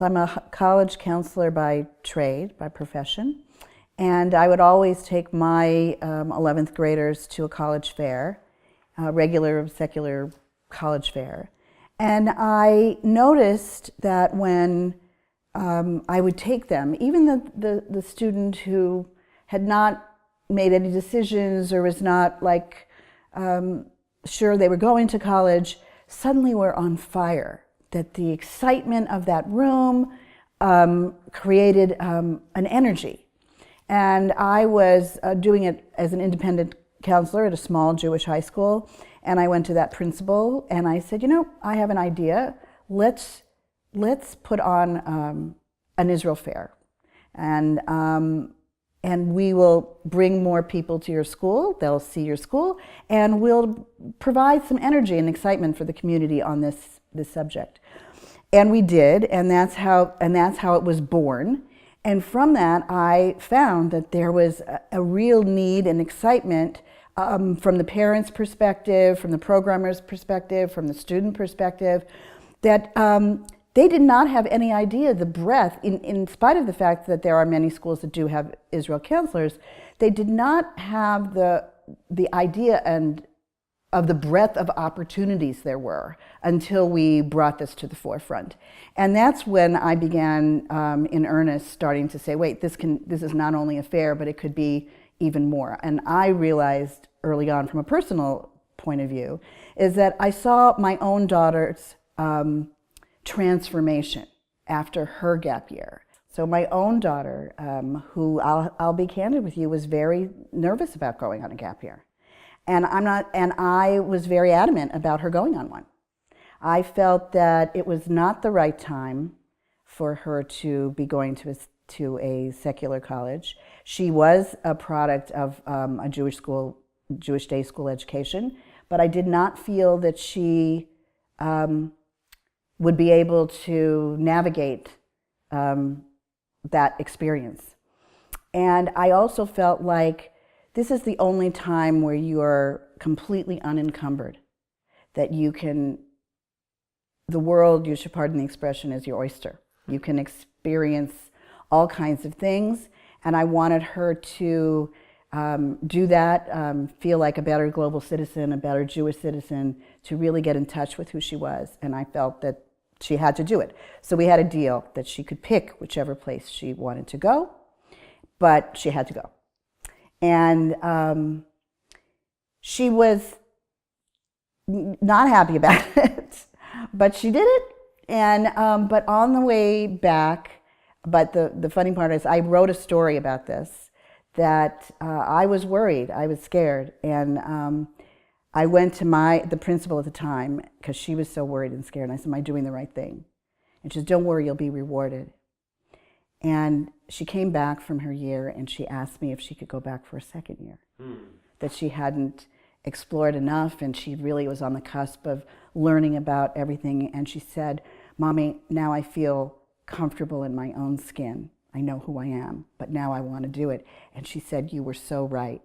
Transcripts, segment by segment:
I'm a college counselor by trade, by profession, and I would always take my 11th graders to a college fair, a regular secular college fair. And I noticed that when I would take them, even the student who had not made any decisions or was not like sure they were going to college, suddenly were on fire. That the excitement of that room created an energy. And I was doing it as an independent counselor at a small Jewish high school, and I went to that principal and I said, you know, I have an idea. Let's put on an Israel fair, and we will bring more people to your school. They'll see your school, and we'll provide some energy and excitement for the community on this subject. And we did, and that's how it was born. And from that, I found that there was a real need and excitement from the parents' perspective, from the programmer's perspective, from the student perspective, that they did not have any idea the breadth, in spite of the fact that there are many schools that do have Israel counselors, they did not have the idea of the breadth of opportunities there were until we brought this to the forefront. And that's when I began in earnest starting to say, wait, this is not only a fair, but it could be even more. And I realized early on from a personal point of view is that I saw my own daughter's transformation after her gap year. So my own daughter, who I'll be candid with you, was very nervous about going on a gap year. And I was very adamant about her going on one. I felt that it was not the right time for her to be going to a secular college. She was a product of a Jewish day school education, but I did not feel that she would be able to navigate that experience. And I also felt like this is the only time where you are completely unencumbered, that you can, the world, you should pardon the expression, is your oyster. You can experience all kinds of things, and I wanted her to do that, feel like a better global citizen, a better Jewish citizen, to really get in touch with who she was, and I felt that she had to do it. So we had a deal that she could pick whichever place she wanted to go, but she had to go. And she was not happy about it, but she did it. And but on the way back, but the funny part is I wrote a story about this, that I was worried, I was scared, and I went to the principal at the time, because she was so worried and scared, and I said, am I doing the right thing? And she said, don't worry, you'll be rewarded. And she came back from her year and she asked me if she could go back for a second year. That she hadn't explored enough, and she really was on the cusp of learning about everything. And she said, Mommy, now I feel comfortable in my own skin. I know who I am, but now I want to do it. And she said, you were so right.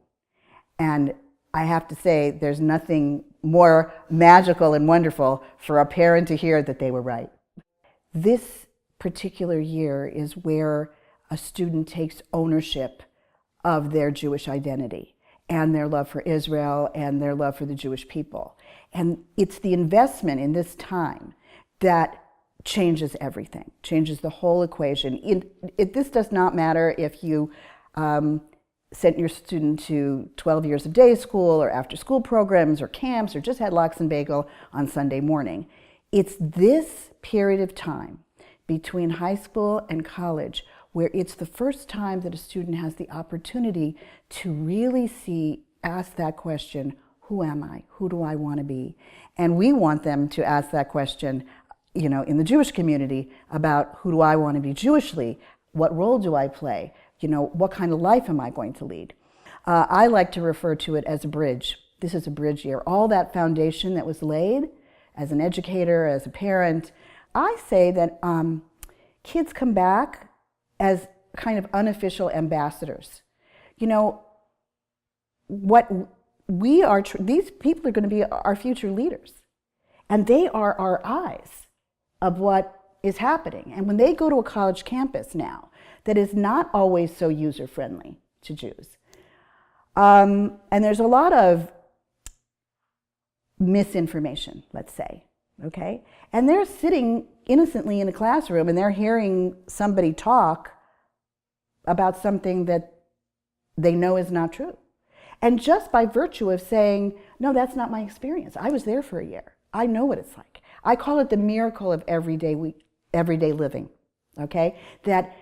And I have to say, there's nothing more magical and wonderful for a parent to hear that they were right. This particular year is where a student takes ownership of their Jewish identity and their love for Israel and their love for the Jewish people. And it's the investment in this time that changes everything, changes the whole equation. This does not matter if you sent your student to 12 years of day school or after school programs or camps or just had lox and bagel on Sunday morning. It's this period of time between high school and college where it's the first time that a student has the opportunity to really ask that question, who am I? Who do I want to be? And we want them to ask that question, you know, in the Jewish community about who do I want to be Jewishly? What role do I play? You know, what kind of life am I going to lead? I like to refer to it as a bridge. This is a bridge year. All that foundation that was laid as an educator, as a parent, I say that kids come back as kind of unofficial ambassadors. You know, what we are, these people are going to be our future leaders. And they are our eyes of what is happening. And when they go to a college campus now that is not always so user-friendly to Jews, and there's a lot of misinformation, let's say, okay? And they're sitting innocently in a classroom and they're hearing somebody talk about something that they know is not true. And just by virtue of saying, no, that's not my experience. I was there for a year. I know what it's like. I call it the miracle of everyday living, okay? That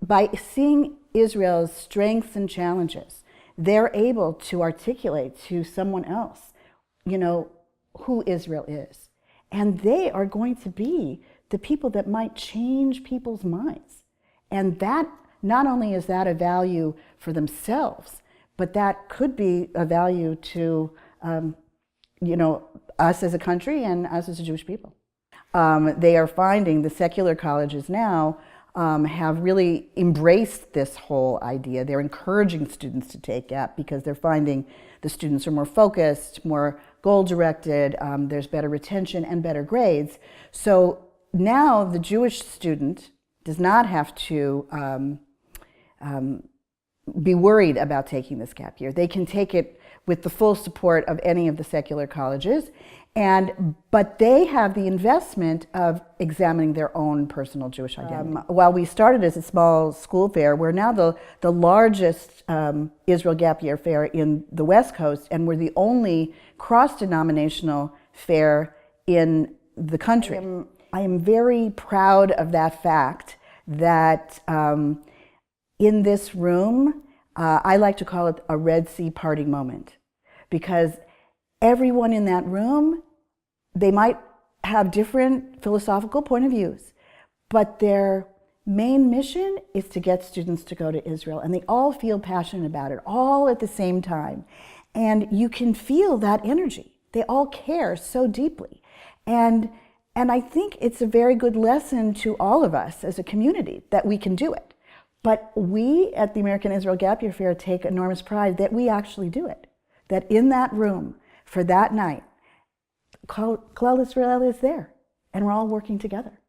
by seeing Israel's strengths and challenges, they're able to articulate to someone else, you know, who Israel is. And they are going to be the people that might change people's minds. And that, not only is that a value for themselves, but that could be a value to, you know, us as a country and us as a Jewish people. They are finding the secular colleges now have really embraced this whole idea. They're encouraging students to take GAP because they're finding the students are more focused, more goal-directed, there's better retention and better grades. So now the Jewish student does not have to be worried about taking this gap year. They can take it with the full support of any of the secular colleges, but they have the investment of examining their own personal Jewish identity. While we started as a small school fair, we're now the largest Israel Gap Year fair in the West Coast, and we're the only cross-denominational fair in the country. I am very proud of that fact that in this room, I like to call it a Red Sea parting moment, because everyone in that room, they might have different philosophical point of views, but their main mission is to get students to go to Israel, and they all feel passionate about it, all at the same time. And you can feel that energy. They all care so deeply. And I think it's a very good lesson to all of us as a community that we can do it. But we at the American Israel Gap Year Fair take enormous pride that we actually do it. That in that room, for that night, Klal Israel is there, and we're all working together.